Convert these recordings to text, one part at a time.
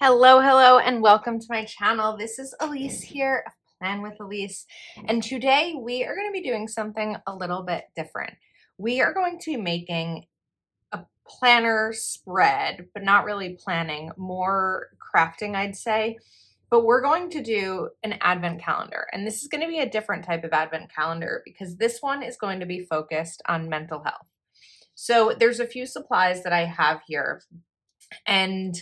Hello, and welcome to my channel. This is Elise here of Plan with Elise, and today we are going to be doing something a little bit different. We are going to be making a planner spread, but not really planning, more crafting, I'd say. But we're going to do an advent calendar, and this is going to be a different type of advent calendar because this one is going to be focused on mental health. So there's a few supplies that I have here, and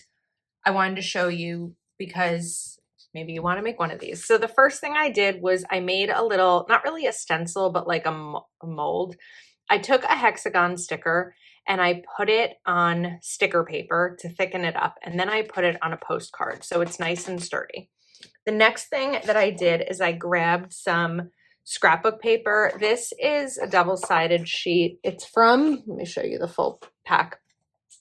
I wanted to show you because maybe you want to make one of these. So the first thing I did was I made a little, not really a stencil, but like a mold. I took a hexagon sticker and I put it on sticker paper to thicken it up. And then I put it on a postcard so it's nice and sturdy. The next thing that I did is I grabbed some scrapbook paper. This is a double-sided sheet. It's from, let me show you the full pack.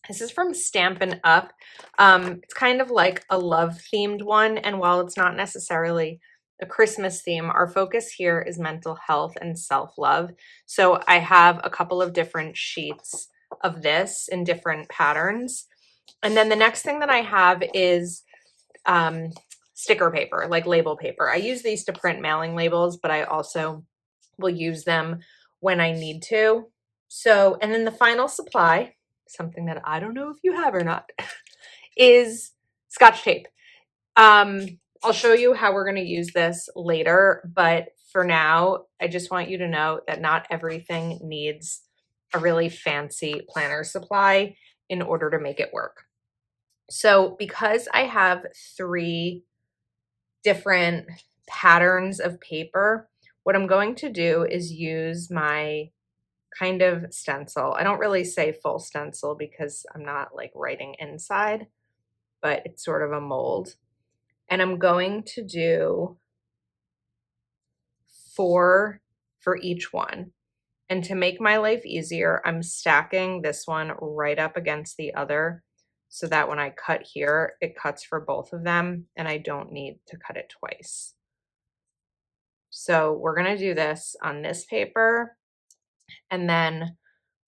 This is from Stampin' Up. It's kind of like a love-themed one, and while it's not necessarily a Christmas theme, our focus here is mental health and self-love. So I have a couple of different sheets of this in different patterns. And then the next thing that I have is sticker paper, like label paper. I use these to print mailing labels, but I also will use them when I need to. So, and then the final supply, something that I don't know if you have or not, is Scotch tape. I'll show you how we're going to use this later, but for now, I just want you to know that not everything needs a really fancy planner supply in order to make it work. So because I have 3 different patterns of paper, what I'm going to do is use my kind of stencil. I don't really say full stencil because I'm not like writing inside, but it's sort of a mold. And I'm going to do 4 for each one. And to make my life easier, I'm stacking this one right up against the other so that when I cut here, it cuts for both of them and I don't need to cut it twice. So we're going to do this on this paper, and then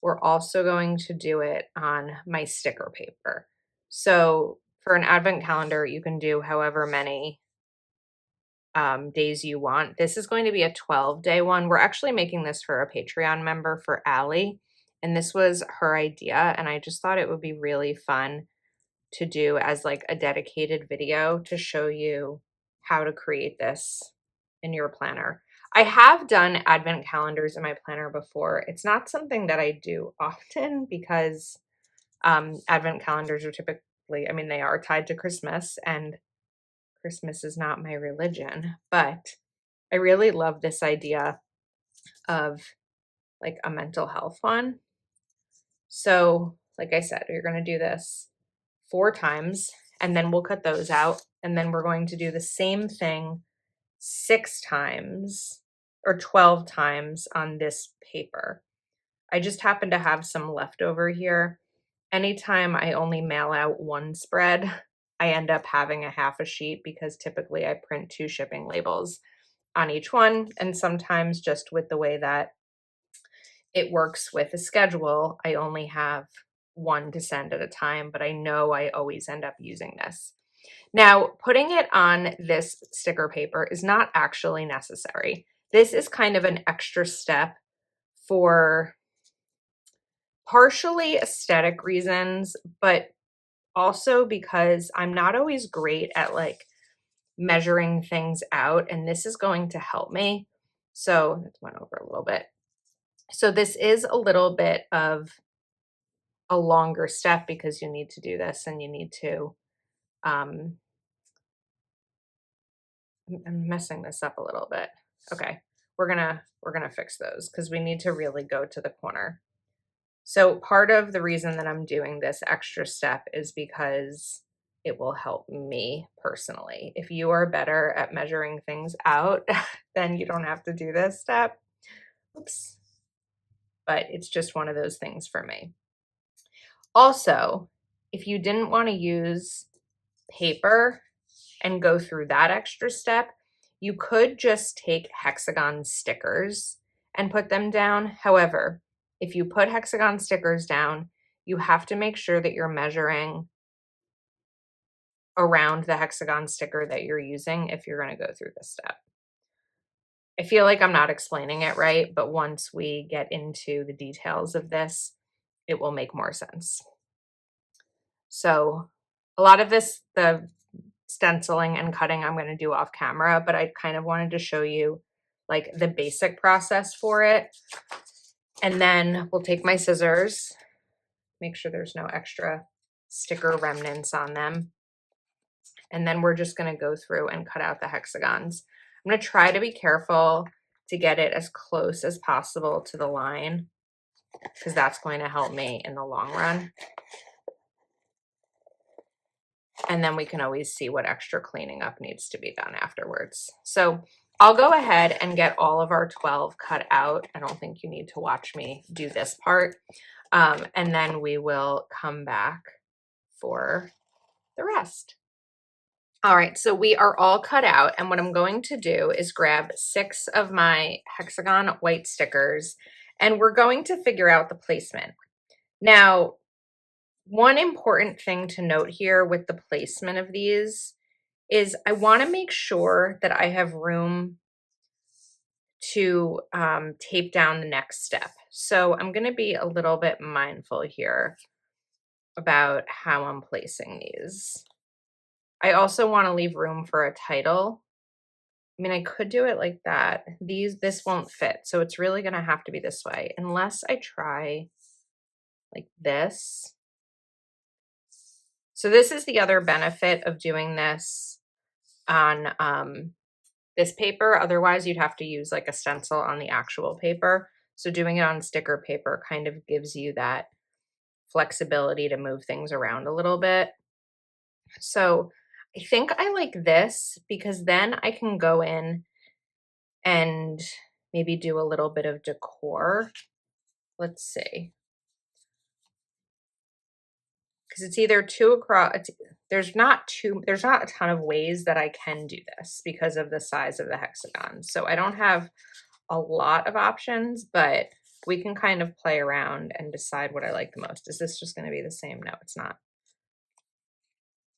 we're also going to do it on my sticker paper. So for an advent calendar, you can do however many days you want. This is going to be a 12-day one. We're actually making this for a Patreon member, for Allie, and this was her idea, and I just thought it would be really fun to do as like a dedicated video to show you how to create this in your planner. I have done advent calendars in my planner before. It's not something that I do often because advent calendars are typically, I mean, they are tied to Christmas, and Christmas is not my religion, but I really love this idea of like a mental health one. So, like I said, you're going to do this 4 times, and then we'll cut those out. And then we're going to do the same thing 6 times or 12 times on this paper. I just happen to have some leftover here. Anytime I only mail out 1 spread, I end up having a half a sheet because typically I print 2 shipping labels on each one. And sometimes just with the way that it works with a schedule, I only have 1 to send at a time, but I know I always end up using this. Now, putting it on this sticker paper is not actually necessary. This is kind of an extra step for partially aesthetic reasons, but also because I'm not always great at like measuring things out, and this is going to help me. So it went over a little bit. So this is a little bit of a longer step because you need to do this and you need to, I'm messing this up a little bit. Okay, we're gonna fix those because we need to really go to the corner. So part of the reason that I'm doing this extra step is because it will help me personally. If you are better at measuring things out, then you don't have to do this step. Oops. But it's just one of those things for me. Also, if you didn't want to use paper and go through that extra step, you could just take hexagon stickers and put them down. However, if you put hexagon stickers down, you have to make sure that you're measuring around the hexagon sticker that you're using if you're going to go through this step. I feel like I'm not explaining it right, but once we get into the details of this, it will make more sense. So a lot of this, the stenciling and cutting, I'm going to do off camera, but I kind of wanted to show you like the basic process for it. And then we'll take my scissors, make sure there's no extra sticker remnants on them. And then we're just going to go through and cut out the hexagons. I'm going to try to be careful to get it as close as possible to the line, because that's going to help me in the long run. And then we can always see what extra cleaning up needs to be done afterwards. So I'll go ahead and get all of our 12 cut out. I don't think you need to watch me do this part. And then we will come back for the rest. All right, so we are all cut out, and what I'm going to do is grab 6 of my hexagon white stickers, and we're going to figure out the placement. Now, one important thing to note here with the placement of these is I want to make sure that I have room to tape down the next step. So I'm going to be a little bit mindful here about how I'm placing these. I also want to leave room for a title. I mean, I could do it like that. This won't fit. So it's really going to have to be this way unless I try like this. So this is the other benefit of doing this on this paper. Otherwise, you'd have to use like a stencil on the actual paper. So doing it on sticker paper kind of gives you that flexibility to move things around a little bit. So I think I like this because then I can go in and maybe do a little bit of decor. Let's see. Because it's either 2 across, there's not a ton of ways that I can do this because of the size of the hexagon. So I don't have a lot of options, but we can kind of play around and decide what I like the most. Is this just going to be the same? No, it's not.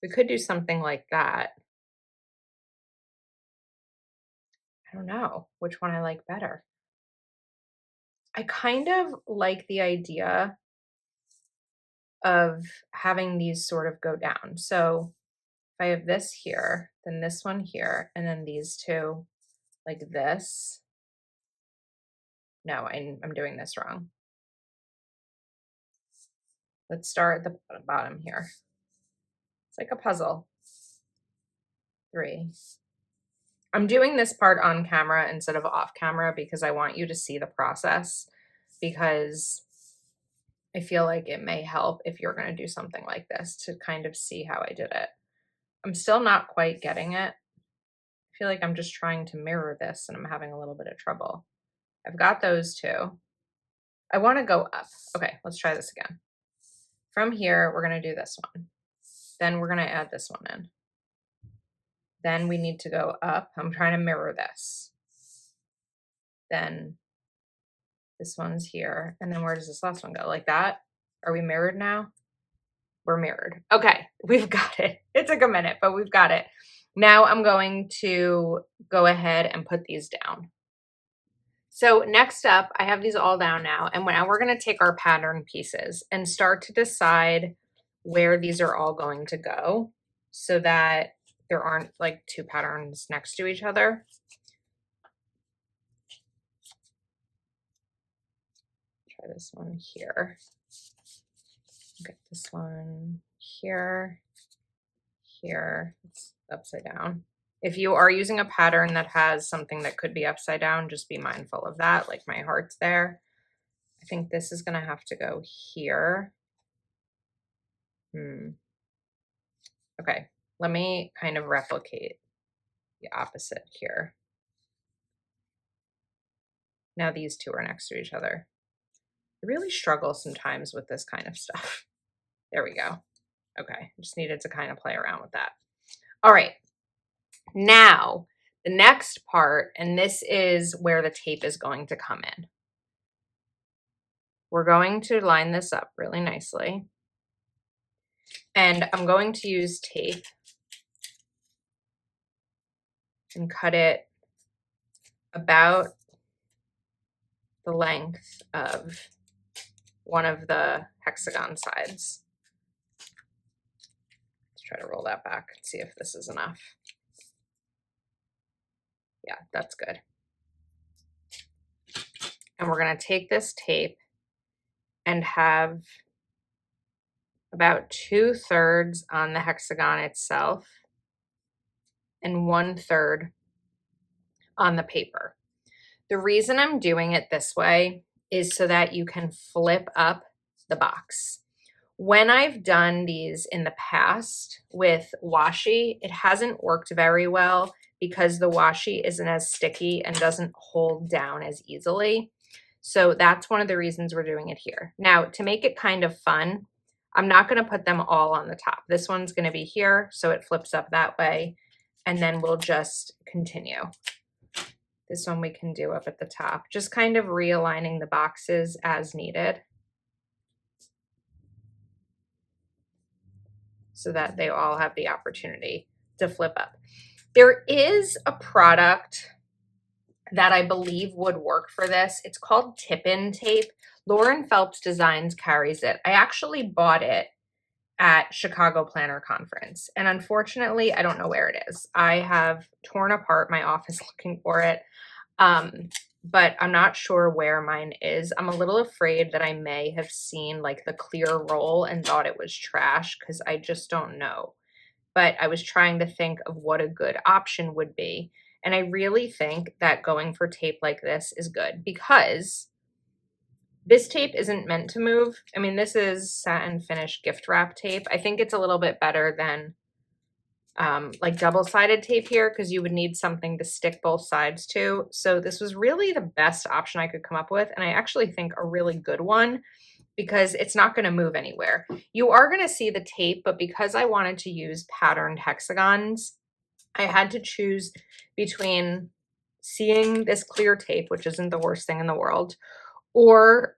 We could do something like that. I don't know which one I like better. I kind of like the idea of having these sort of go down. So if I have this here, then this one here, and then these two like this. No, I'm doing this wrong. Let's start at the bottom here. It's like a puzzle. 3. I'm doing this part on camera instead of off camera because I want you to see the process, because I feel like it may help if you're going to do something like this to kind of see how I did it. I'm still not quite getting it. I feel like I'm just trying to mirror this and I'm having a little bit of trouble. I've got those 2. I want to go up. Okay, let's try this again. From here, we're going to do this one. Then we're going to add this one in. Then we need to go up. I'm trying to mirror this. Then this one's here. And then where does this last one go? Like that? Are we mirrored now? We're mirrored. Okay, we've got it. It took a minute, but we've got it. Now I'm going to go ahead and put these down. So next up, I have these all down now. And now we're going to take our pattern pieces and start to decide where these are all going to go so that there aren't like 2 patterns next to each other. Try this one here. Get this one here, here. It's upside down. If you are using a pattern that has something that could be upside down, just be mindful of that, like my heart's there. I think this is going to have to go here. Okay, let me kind of replicate the opposite here. Now these 2 are next to each other. I really struggle sometimes with this kind of stuff. There we go. Okay, just needed to kind of play around with that. All right, now the next part, and this is where the tape is going to come in. We're going to line this up really nicely. And I'm going to use tape and cut it about the length of one of the hexagon sides. Let's try to roll that back and see if this is enough. Yeah, that's good. And we're going to take this tape and have about 2/3 on the hexagon itself and 1/3 on the paper. The reason I'm doing it this way is so that you can flip up the box. When I've done these in the past with washi, it hasn't worked very well because the washi isn't as sticky and doesn't hold down as easily. So that's one of the reasons we're doing it here. Now, to make it kind of fun, I'm not going to put them all on the top. This one's going to be here, so it flips up that way, and then we'll just continue. This one we can do up at the top, just kind of realigning the boxes as needed so that they all have the opportunity to flip up. There is a product that I believe would work for this. It's called tip-in tape. Lauren Phelps Designs carries it. I actually bought it at Chicago Planner Conference, and unfortunately, I don't know where it is. I have torn apart my office looking for it, but I'm not sure where mine is. I'm a little afraid that I may have seen like the clear roll and thought it was trash because I just don't know. But I was trying to think of what a good option would be. And I really think that going for tape like this is good because this tape isn't meant to move. I mean, this is satin finish gift wrap tape. I think it's a little bit better than like double-sided tape here because you would need something to stick both sides to. So this was really the best option I could come up with. And I actually think a really good one because it's not going to move anywhere. You are going to see the tape, but because I wanted to use patterned hexagons, I had to choose between seeing this clear tape, which isn't the worst thing in the world, or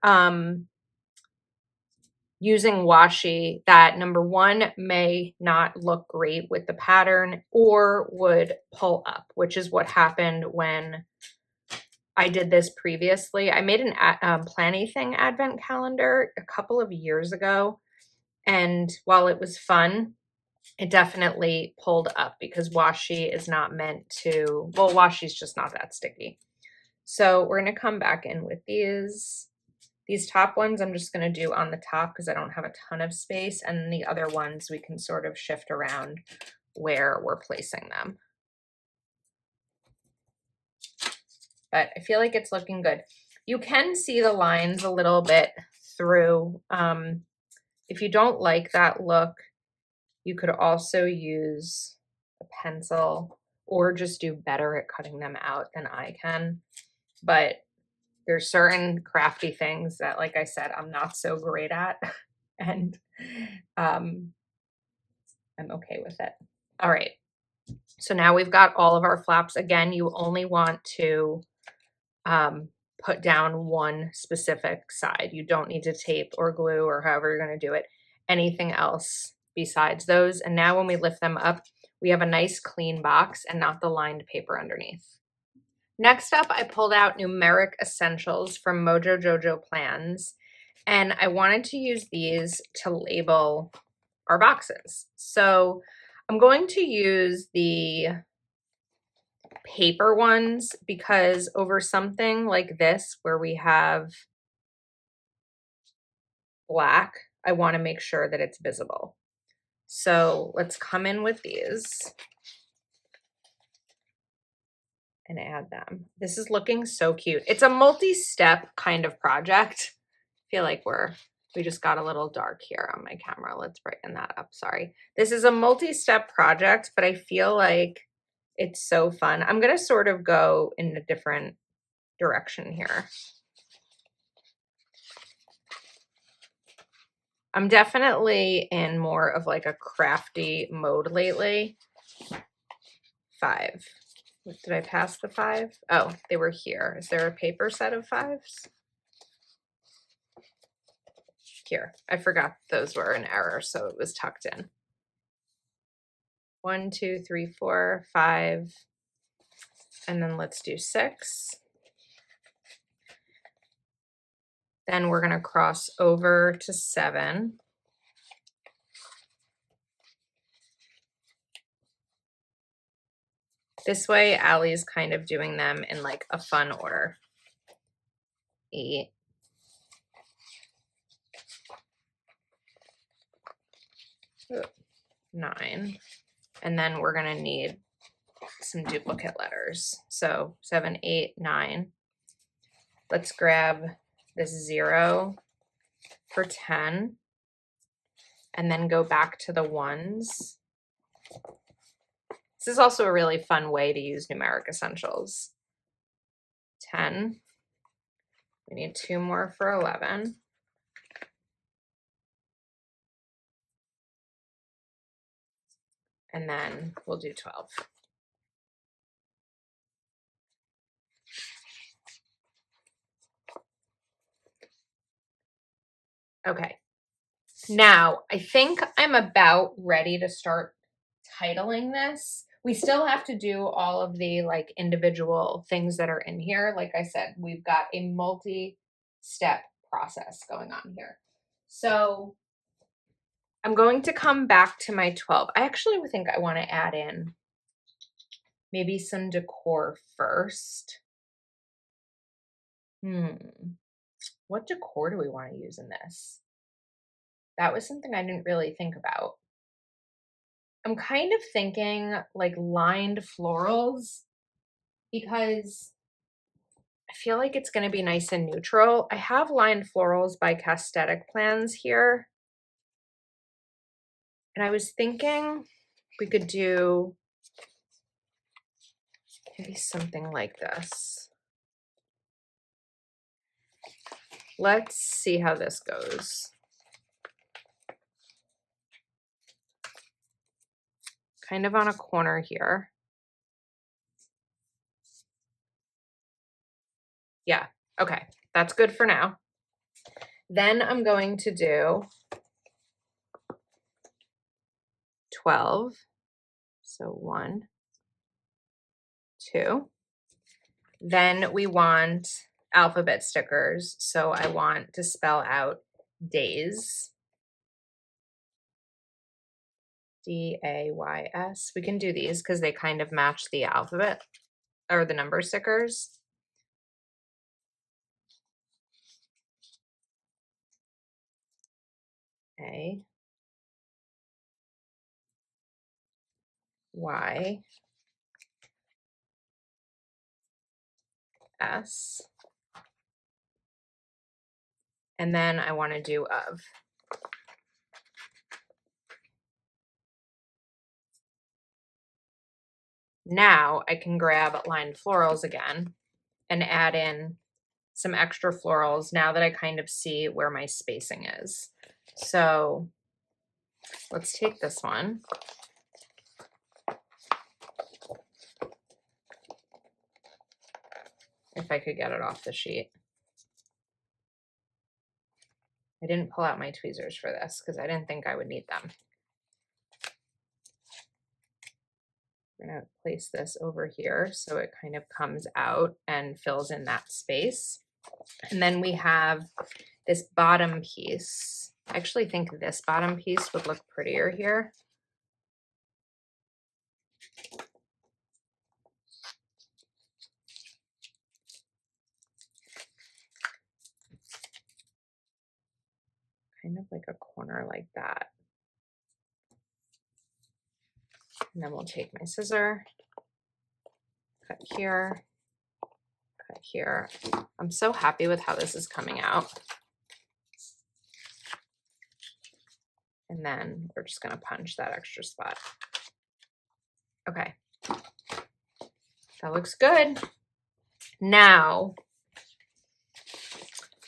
using washi that, number one, may not look great with the pattern or would pull up, which is what happened when I did this previously. I made an Plannything advent calendar a couple of years ago, and while it was fun, it definitely pulled up because washi is not meant to, well, washi is just not that sticky. So we're going to come back in with these. These top ones I'm just going to do on the top because I don't have a ton of space, and the other ones we can sort of shift around where we're placing them. But I feel like it's looking good. You can see the lines a little bit through. If you don't like that look, you could also use a pencil or just do better at cutting them out than I can. But there's certain crafty things that, like I said, I'm not so great at, and I'm okay with it. All right, so now we've got all of our flaps. Again, you only want to put down one specific side. You don't need to tape or glue or however you're going to do it, anything else besides those. And now when we lift them up, we have a nice clean box and not the lined paper underneath. Next up, I pulled out numeric essentials from Mojo Jojo Plans, and I wanted to use these to label our boxes. So I'm going to use the paper ones because over something like this where we have black, I want to make sure that it's visible. So let's come in with these and add them. This is looking so cute. It's a multi-step kind of project. I feel like we just got a little dark here on my camera. Let's brighten that up. Sorry. This is a multi-step project, but I feel like it's so fun. I'm going to sort of go in a different direction here. I'm definitely in more of like a crafty mode lately. 5. Did I pass the 5? Oh, they were here. Is there a paper set of 5s? Here. I forgot those were an error, so it was tucked in. 1, 2, 3, 4, 5. And then let's do 6. Then we're going to cross over to 7. This way, Allie's kind of doing them in like a fun order. 8. 9. And then we're going to need some duplicate letters. So 7, 8, 9. Let's grab this 0 for 10. And then go back to the 1s. This is also a really fun way to use numeric essentials. 10. We need 2 more for 11. And then we'll do 12. Okay. Now, I think I'm about ready to start titling this. We still have to do all of the like individual things that are in here. Like I said, we've got a multi-step process going on here. So I'm going to come back to my 12. I actually think I want to add in maybe some decor first. What decor do we want to use in this? That was something I didn't really think about. I'm kind of thinking like lined florals because I feel like it's going to be nice and neutral. I have lined florals by Castetic Plans here. And I was thinking we could do maybe something like this. Let's see how this goes. Kind of on a corner here. Yeah, okay, that's good for now. Then I'm going to do 12. So 1, 2. Then we want alphabet stickers. So I want to spell out days. D-A-Y-S. We can do these because they kind of match the alphabet or the number stickers. A. Y. S. And then I want to do of. Now I can grab lined florals again and add in some extra florals now that I kind of see where my spacing is. So let's take this one. If I could get it off the sheet. I didn't pull out my tweezers for this because I didn't think I would need them. I'm going to place this over here so it kind of comes out and fills in that space. And then we have this bottom piece. I actually think this bottom piece would look prettier here. Kind of like a corner like that. And then we'll take my scissor, cut here, cut here. I'm so happy with how this is coming out. And then we're just going to punch that extra spot. Okay. That looks good. Now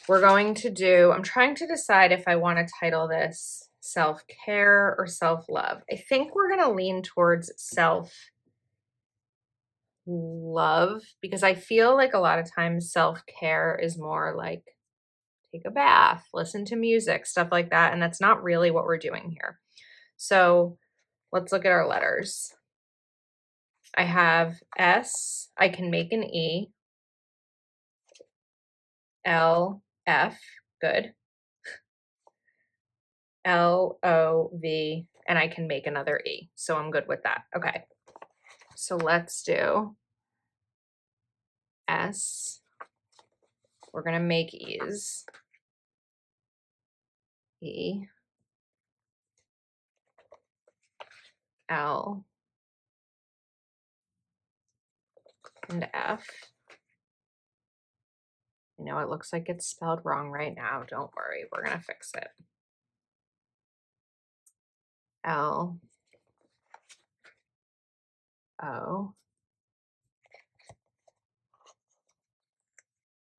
we're going to do, I'm trying to decide if I want to title this self-care or self-love. I think we're going to lean towards self-love because I feel like a lot of times self-care is more like take a bath, listen to music, stuff like that. And that's not really what we're doing here. So let's look at our letters. I have S, I can make an E, L, F, good, L, O, V, and I can make another E. So I'm good with that. Okay. So let's do S. We're going to make E's. E, L, and F. I know it looks like it's spelled wrong right now. Don't worry. We're going to fix it. L, O,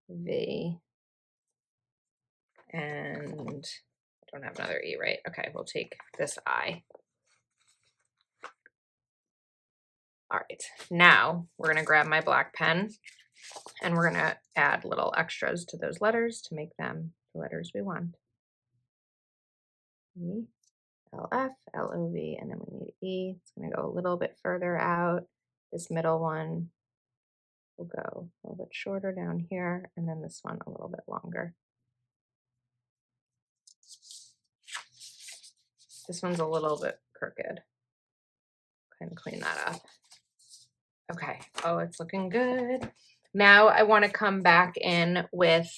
V, and I don't have another E, right? Okay, we'll take this I. All right, now we're gonna grab my black pen and we're gonna add little extras to those letters to make them the letters we want. E, L, F, L, O, V, and then we need E. It's gonna go a little bit further out. This middle one will go a little bit shorter down here, and then this one a little bit longer. This one's a little bit crooked. Kind of clean that up. Okay. Oh, it's looking good. Now I want to come back in with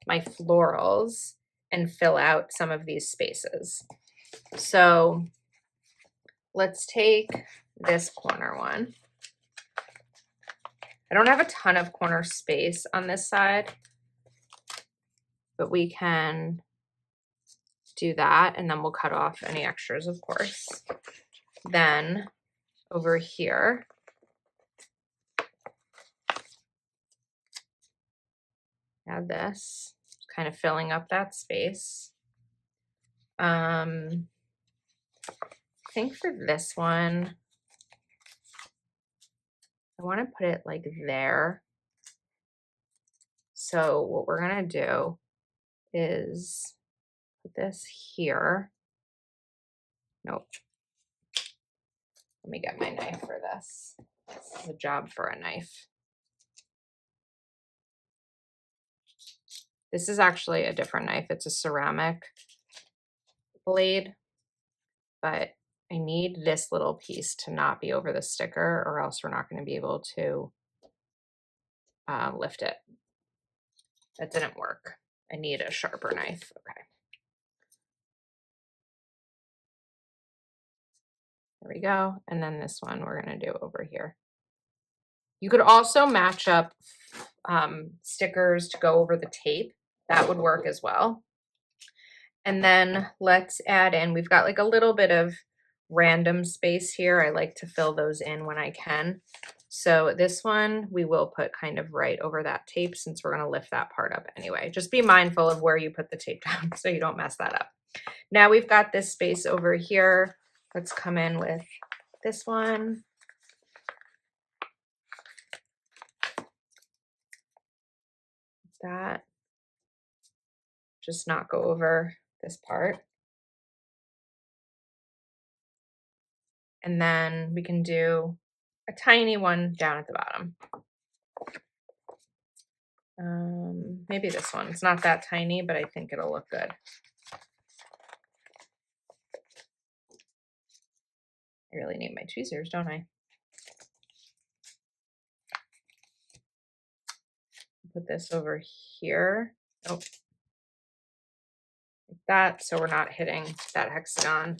my florals and fill out some of these spaces. So let's take this corner one. I don't have a ton of corner space on this side, but we can do that, and then we'll cut off any extras, of course. Then over here, add this, kind of filling up that space. I think for this one, I want to put it like there. So what we're going to do is put this here. Nope. Let me get my knife for this. This is a job for a knife. This is actually a different knife. It's a ceramic blade, but I need this little piece to not be over the sticker, or else we're not going to be able to lift it. That didn't work. I need a sharper knife. Okay. There we go. And then this one we're going to do over here. You could also match up stickers to go over the tape. That would work as well. And then let's add in, we've got like a little bit of random space here. I like to fill those in when I can. So this one we will put kind of right over that tape, since we're going to lift that part up anyway. Just be mindful of where you put the tape down so you don't mess that up. Now we've got this space over here. Let's come in with this one. That. Just not go over this part. And then we can do a tiny one down at the bottom. Maybe this one. It's not that tiny, but I think it'll look good. I really need my tweezers, don't I? Put this over here. Nope. Like that, so we're not hitting that hexagon.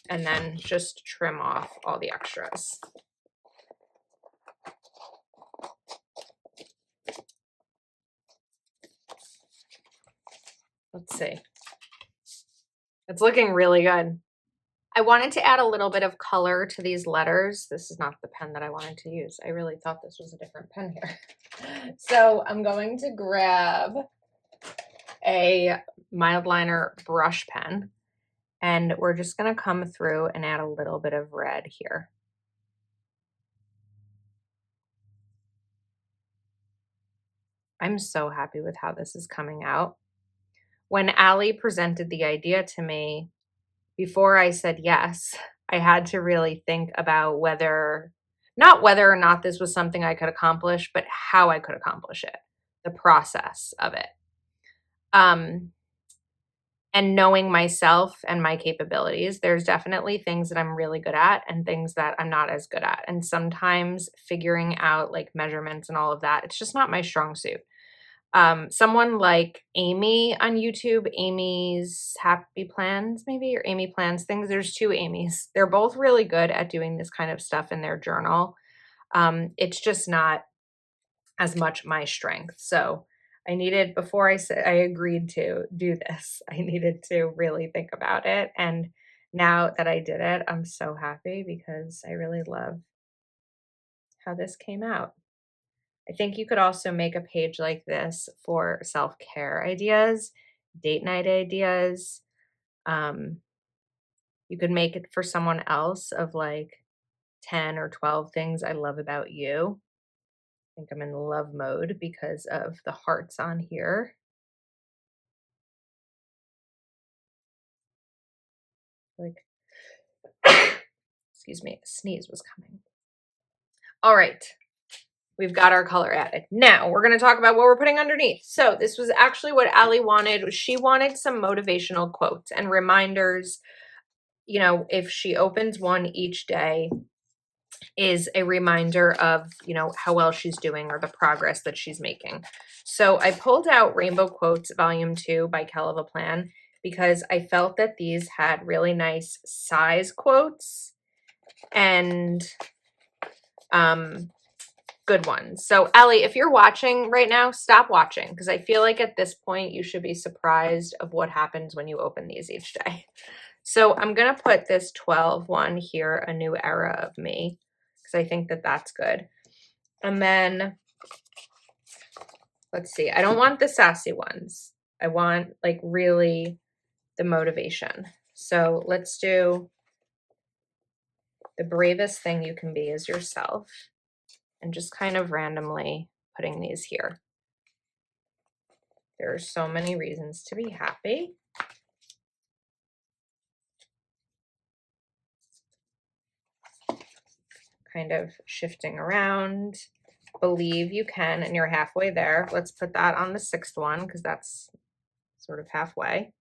And then just trim off all the extras. Let's see. It's looking really good. I wanted to add a little bit of color to these letters. This is not the pen that I wanted to use. I really thought this was a different pen here. So I'm going to grab a mild liner brush pen, and we're just going to come through and add a little bit of red here. I'm so happy with how this is coming out. When Allie presented the idea to me, before I said yes, I had to really think about whether not whether or not this was something I could accomplish, but how I could accomplish it, the process of it. And knowing myself and my capabilities, there's definitely things that I'm really good at and things that I'm not as good at. And sometimes figuring out like measurements and all of that, it's just not my strong suit. Someone like Amy on YouTube, Amy's Happy Plans, maybe, or Amy Plans Things. There's two Amy's. They're both really good at doing this kind of stuff in their journal. It's just not as much my strength. So I needed, before I said I agreed to do this, I needed to really think about it. And now that I did it, I'm so happy because I really love how this came out. I think you could also make a page like this for self-care ideas, date night ideas. You could make it for someone else of like 10 or 12 things I love about you. I think I'm in love mode because of the hearts on here. Like, excuse me, a sneeze was coming. All right. We've got our color added. Now we're going to talk about what we're putting underneath. So this was actually what Allie wanted. She wanted some motivational quotes and reminders. You know, if she opens one each day, is a reminder of, you know, how well she's doing or the progress that she's making. So I pulled out Rainbow Quotes Volume 2 by Kell of a Plan because I felt that these had really nice size quotes and good ones. So Ellie, if you're watching right now, stop watching because I feel like at this point you should be surprised of what happens when you open these each day. So I'm going to put this 12 one here, A New Era of Me, because I think that that's good. And then, let's see, I don't want the sassy ones. I want like really the motivation. So let's do the bravest thing you can be is yourself. And just kind of randomly putting these here. There are so many reasons to be happy. Kind of shifting around. Believe you can, and you're halfway there. Let's put that on the 6th one because that's sort of halfway.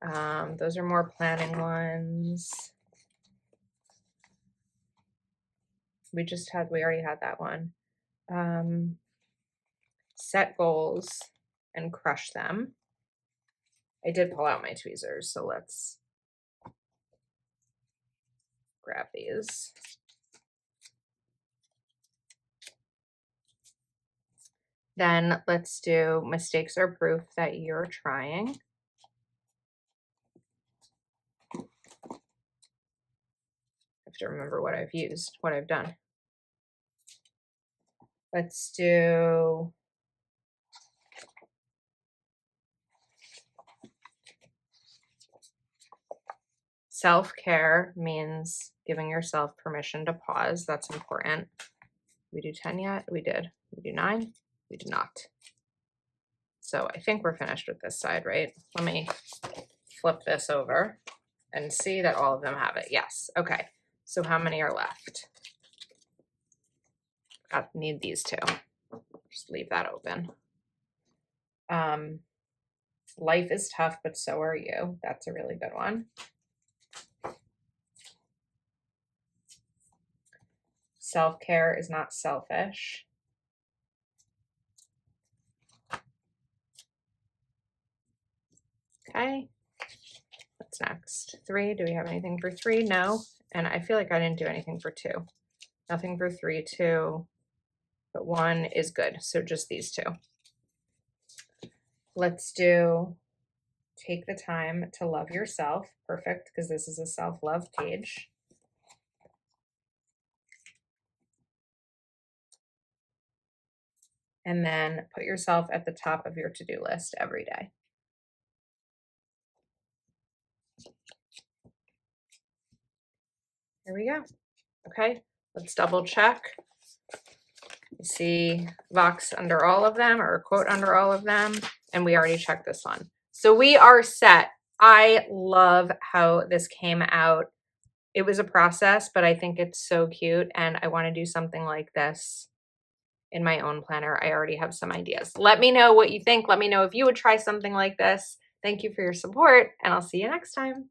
Those are more planning ones. We already had that one. Set goals and crush them. I did pull out my tweezers, so let's grab these. Then let's do mistakes are proof that you're trying. I have to remember what I've used, what I've done. Let's do self-care means giving yourself permission to pause. That's important. We do 10 yet? We did. We do 9? We did not. So I think we're finished with this side, right? Let me flip this over and see that all of them have it. Yes. Okay. So how many are left? I need these two. Just leave that open. Life is tough, but so are you. That's a really good one. Self-care is not selfish. Okay. What's next? 3. Do we have anything for 3? No. And I feel like I didn't do anything for 2. Nothing for 3, 2, but 1 is good. So just these 2. Let's do take the time to love yourself. Perfect, because this is a self-love page. And then put yourself at the top of your to-do list every day. Here we go. Okay, let's double check. You see Vox under all of them, or a quote under all of them, and we already checked this one. So we are set. I love how this came out. It was a process, but I think it's so cute, and I wanna do something like this in my own planner. I already have some ideas. Let me know what you think. Let me know if you would try something like this. Thank you for your support, and I'll see you next time.